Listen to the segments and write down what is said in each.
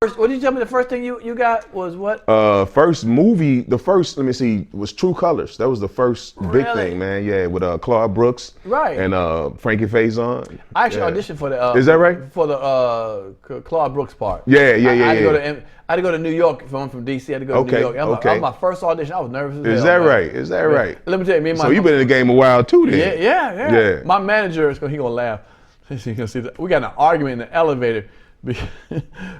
What did you tell me? The first thing you got was what? First movie, let me see, was True Colors. That was the first big thing, man. Yeah, with Claude Brooks, right, and Frankie Faison. I actually auditioned for the. Is that right? For the Claude Brooks part. Yeah. I had to go to New York. If I'm from DC, I had to go to New York. That was my first audition. I was nervous as hell. Is that right? Is that right? Let me tell you, me and my. So you've been in the game a while too, then. Yeah. My manager is gonna laugh. He gonna see that we got in an argument in the elevator.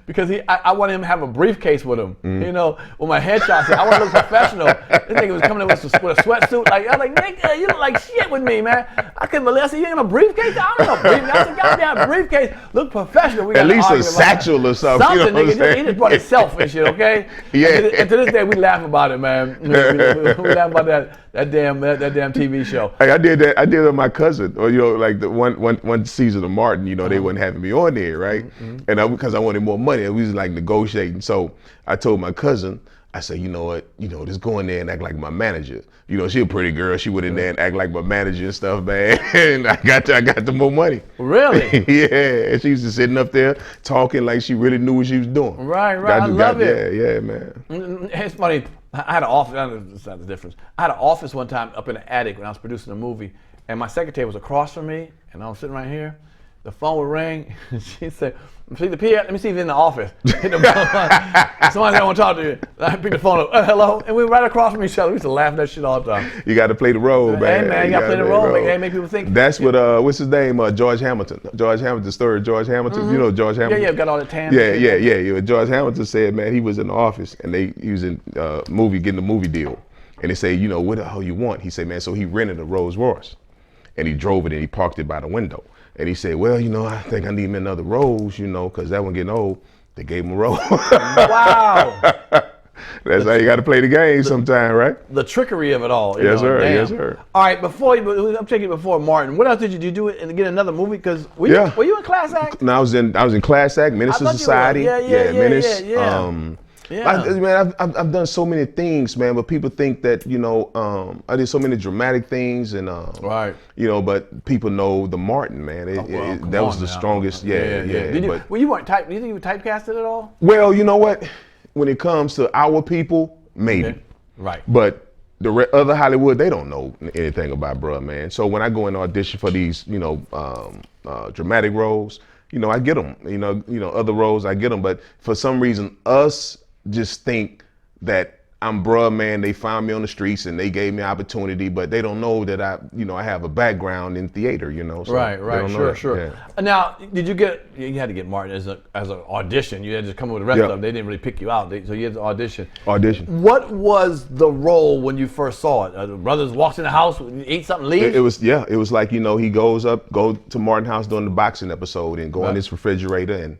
Because I wanted him to have a briefcase with him, you know, with my headshot. I want to look professional. This nigga was coming in with a sweatsuit. Like, I was like, nigga, you look like shit with me, man. I couldn't believe. I said, you ain't in a briefcase? I don't know, briefcase. I said, goddamn briefcase. Look professional. We got at least a satchel or something. Something, you know nigga. He just brought himself and shit, okay? Yeah. And to this day, we laugh about it, man. We laugh about that damn TV show. Hey, I did that. I did it with my cousin, or you know, like the one season of Martin. You know, they wasn't having me on there, right? And because I wanted more money, we was like negotiating. So I told my cousin, I said, you know what, just go in there and act like my manager. You know, she a pretty girl. She went in there and act like my manager and stuff, man. And I got the more money. Really? Yeah. And she was just sitting up there talking like she really knew what she was doing. Right. I love it. Yeah, man. It's funny. I had an office. It's not the difference. I had an office one time up in the attic when I was producing a movie, and my secretary was across from me, and I was sitting right here. The phone would ring, and she said, "See the Pierre? Let me see if he's in the office." Hit the phone. Somebody I want to talk to you. I picked the phone up. Hello, and we were right across from each other. We used to laugh at that shit all the time. You got to play the role, man. Hey, man, you got to play the role. Make people think. That's what. What's his name? George Hamilton. George Hamilton. Story of George Hamilton. You know George Hamilton. Yeah. Got all the tan. Yeah. George Hamilton said, man, he was in the office and he was in getting a movie deal, and they say, what the hell you want? He said, man, so he rented a Rolls Royce, and he drove it and he parked it by the window. And he said, well, I think I need me another Rolls, because that one getting old. They gave him a Rolls. Wow. That's how you got to play the game sometime, right? The trickery of it all. Yes, sir. Damn. Yes, sir. All right, I'm taking before Martin. What else did you do and get another movie? Because were you in Class Act? No, I was in Class Act, Menace to Society. Yeah, Menace. Yeah. Man, I've done so many things, man, but people think that, I did so many dramatic things and, right. But people know the Martin, man. That was the strongest. Yeah. Well, you weren't do you think you were typecasted at all? Well, you know what? When it comes to our people, maybe. Okay. Right. But the other Hollywood, they don't know anything about bruh, man. So when I go and audition for these, dramatic roles, I get them. Other roles, I get them. But for some reason, us just think that I'm bruh, man. They found me on the streets and they gave me opportunity, but they don't know that I have a background in theater, So right. Sure. Yeah. Now, did you you had to get Martin as an audition. You had to come up with the rest of them. They didn't really pick you out, so you had to audition. What was the role when you first saw it? The brothers walks in the house, eat something, leave? It was like, he go to Martin house during the boxing episode and go in his refrigerator and,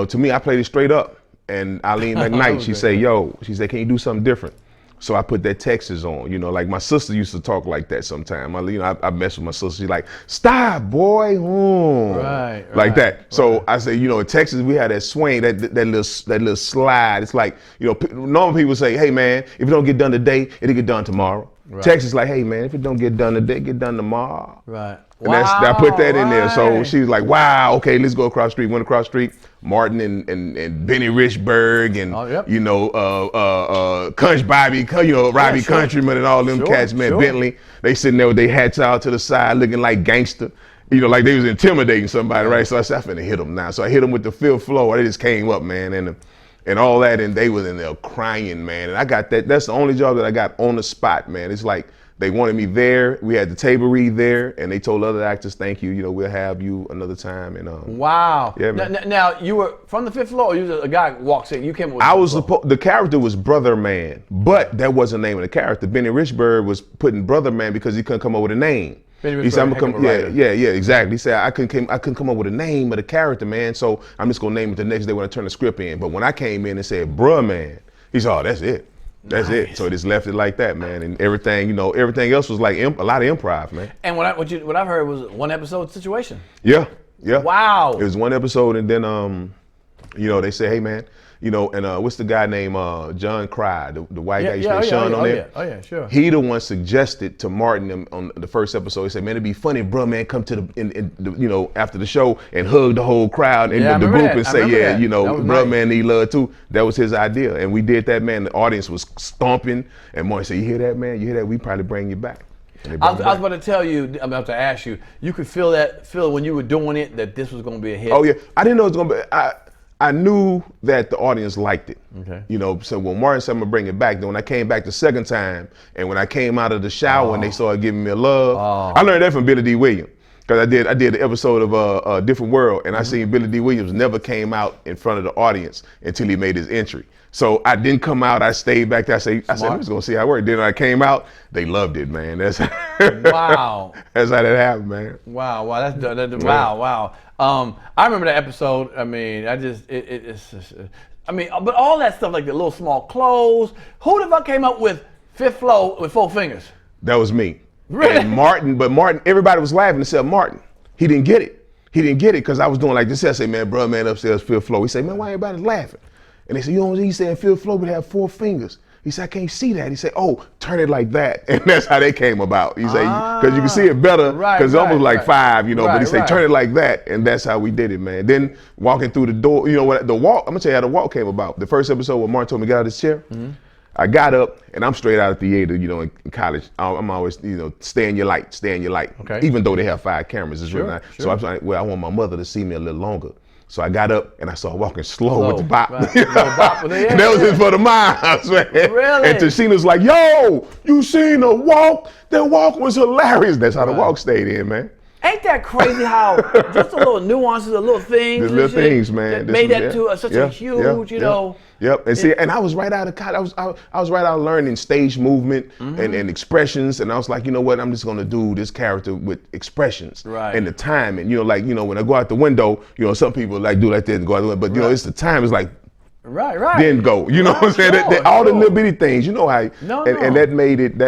to me, I played it straight up. And Eileen McKnight, she said, can you do something different? So I put that Texas on, like my sister used to talk like that sometime. I mess with my sister. She's like, stop, boy. Right. Like that. So I say, in Texas, we had that swing, that little slide. It's like, normal people say, hey, man, if it don't get done today, it'll get done tomorrow. Right. Texas like, hey, man, if it don't get done today, get done tomorrow. Right. And I put that in there. So she was like, wow, okay, let's go across the street. Went across the street. Martin and Benny Richburg and, Kunch Bobby, Robbie Countryman and all them cats, man, Bentley. They sitting there with their hats out to the side looking like gangster. Like they was intimidating somebody, right? So I said, I'm finna hit them now. So I hit them with the fifth floor. They just came up, man, and all that, and they was in there crying, man. And I got that. That's the only job that I got on the spot, man. It's like, they wanted me there. We had the table read there, and they told other actors, "Thank you. We'll have you another time." And wow. Yeah, man. Now you were from the fifth floor. Or you was a guy walks in. You came. I was the character was Brother Man, but that wasn't the name of the character. Benny Richburg was putting Brother Man because he couldn't come up with a name. He said, exactly. He said, I couldn't come up with a name of the character, man. So I'm just gonna name it the next day when I turn the script in. But when I came in and said, "Bruh Man," he said, "Oh, that's it." That's it. So just left it like that, man. And everything, everything else was like a lot of improv, man. And what I've heard was one episode situation. Yeah. Wow. It was one episode, and then you know, they say, hey man, you know, and what's the guy named John Cry, the white guy, you say Sean on there? Oh yeah, sure. He the one suggested to Martin on the first episode. He said, "Man, it'd be funny, if bro, man, come to the you know, after the show and hug the whole crowd and the group and say, yeah, you know, bro, man, need love too." That was his idea, and we did that, man. The audience was stomping, and Martin said, "You hear that, man? You hear that? We probably bring you back." I was about to tell you, I'm about to ask you. You could feel when you were doing it that this was going to be a hit. Oh yeah, I didn't know it was going to be. I knew that the audience liked it. Okay. You know, so when Martin said I'm gonna bring it back, then when I came back the second time, and when I came out of the shower and they started giving me a love, I learned that from Billy D. Williams. Because I did the episode of A Different World, and I seen Billy D. Williams never came out in front of the audience until he made his entry. So I didn't come out, I stayed back there. I said, I'm just gonna see how it worked. Then I came out, they loved it, man. That's wow. That's how that happened, man. Wow, wow. I remember that episode. I mean, it's just, I mean, but all that stuff, like the little small clothes. Who the fuck came up with fifth floor with 4 fingers? That was me. Really? And Martin, everybody was laughing except Martin. He didn't get it. He didn't get it because I was doing like this. I say, man, bro, man, upstairs, fifth floor. He said, man, why everybody laughing? And they said, you know what he's saying, fifth floor would have 4 fingers. He said, I can't see that. He said, oh, turn it like that. And that's how they came about. He said, because you can see it better, because it's almost like 5, you know, but he said, turn it like that. And that's how we did it, man. Then walking through the door, you know what, the walk, I'm gonna tell you how the walk came about. The first episode when Martin told me to get out of his chair, I got up and I'm straight out of theater, you know, in college. I'm always, you know, stay in your light, stay in your light. Okay. Even though they have 5 cameras, it's really not. So I was like, well, I want my mother to see me a little longer. So I got up and I started walking slow with the bop. Right. And that was it for the miles, man. Really? And Tashina's like, yo, you seen the walk? That walk was hilarious. That's how the walk stayed in, man. Ain't that crazy how just the little nuances, the little things, the little things, man, that made that to such a huge, you know. Yep, and see, and I was right out of college. I was right out learning stage movement and expressions, and I was like, you know what? I'm just gonna do this character with expressions and the time, and you know, like, you know, when I go out the window, you know, some people like do like that and go out the window, but you know, it's the time. It's like. Right. Then go. You know what I'm saying? All the little bitty things. You know how. And that made it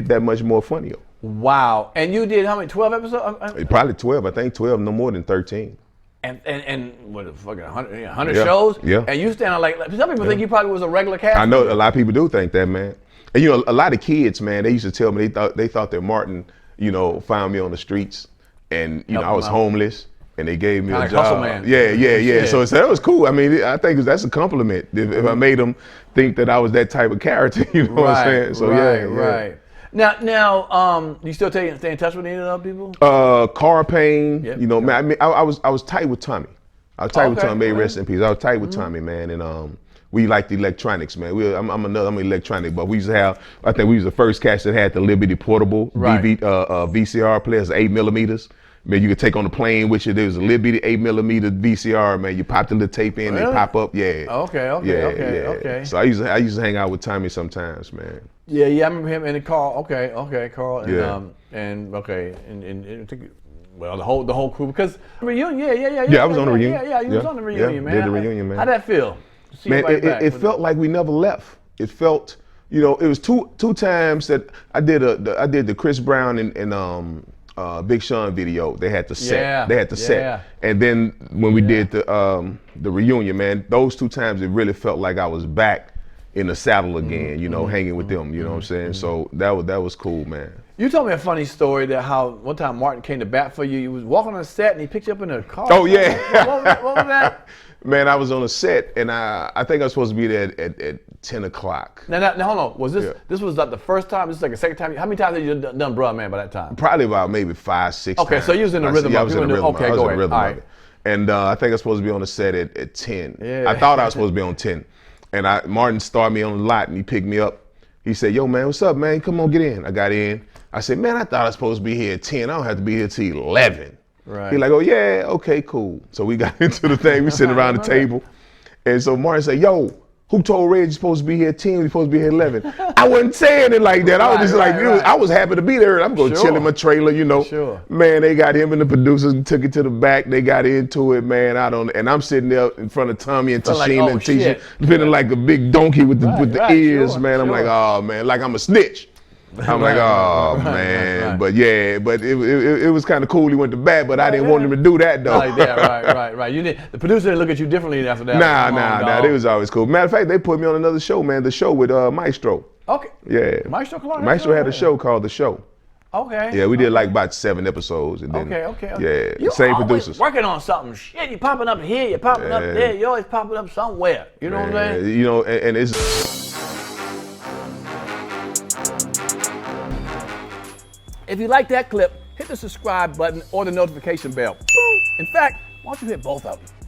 that much more funnier. Wow. And you did how many? 12 episodes? Probably 12. I think 12. No more than 13. And what, fucking 100 shows? Yeah. And you stand out like some people think you probably was a regular cast. I know a lot of people do think that, man. And you know, a lot of kids, man, they used to tell me they thought that Martin, you know, found me on the streets, and you know I was homeless. And they gave me a job. Man. Yeah. So that was cool. I mean, I think that's a compliment if I made them think that I was that type of character. You know what I'm saying? So right. Now, you still stay in touch with any of the people? Car Pain. You know, man. I mean, I was tight with Tommy. I was tight with Tommy. May rest in peace. I was tight with Tommy, man, and we liked the electronics, man. I'm an electronic, but we used to have. I think we was the first cast that had the Liberty portable VCR players, 8mm. Man, you could take on the plane with you. There was a little bitty 8mm VCR, man. You pop the little tape in, they pop up. Yeah. Okay. So I used to hang out with Tommy sometimes, man. Yeah. I remember him in the car. Okay, Carl. And well, the whole crew, because reunion. Yeah. I was on the reunion. Yeah, you was on the reunion, man. Did the reunion, man. How'd that feel? Man, it felt like we never left. It felt, you know, it was two times that I did the Chris Brown and Big Sean video. They had the set. Set. And then when we did the reunion, man, those 2 times it really felt like I was back in the saddle again, you know, hanging with them, you know what I'm saying? So that was cool, man. You told me a funny story that how one time Martin came to bat for you. You was walking on the set and he picked you up in a car. Oh yeah. What was that? Man, I was on a set and I think I was supposed to be there at 10 o'clock. Now hold on. Was this was like the first time? This is like the second time? How many times had you done Bruh Man by that time? Probably about maybe 5, 6 times. Okay, so you was in the rhythm. Yeah, I was in the rhythm. Okay, go ahead. All right. And I think I was supposed to be on the set at 10. Yeah. I thought I was supposed to be on 10. And Martin started me on the lot and he picked me up. He said, yo, man, what's up, man? Come on, get in. I got in. I said, man, I thought I was supposed to be here at 10. I don't have to be here till 11. Right. He like, oh, yeah, okay, cool. So we got into the thing. We sitting around the table. And so Martin said, yo, who told Reg you're supposed to be here at 10? You're supposed to be here at 11. I wasn't saying it like that. I was just I was happy to be there. I'm going to chill in my trailer, you know. Sure. Man, they got him and the producers and took it to the back. They got into it, man. And I'm sitting there in front of Tommy and Tashina and Tisha, feeling like a big donkey with the ears, man. I'm like, oh, man, like I'm a snitch. I'm like, oh man. right. But yeah, but it was kind of cool. He went to bat, but I didn't want him to do that though. Like that, right. You did. The producer didn't look at you differently after that. Nah. They was always cool. Matter of fact, they put me on another show, man. The show with Maestro. Okay. Yeah. Maestro had a show called The Show. Okay. Yeah, we did like about 7 episodes, and then Okay. yeah, You same always producers. working on something. Shit, you popping up here, you popping up there, you always popping up somewhere. You know what I'm saying? You know, and it's. If you like that clip, hit the subscribe button or the notification bell. In fact, why don't you hit both of them?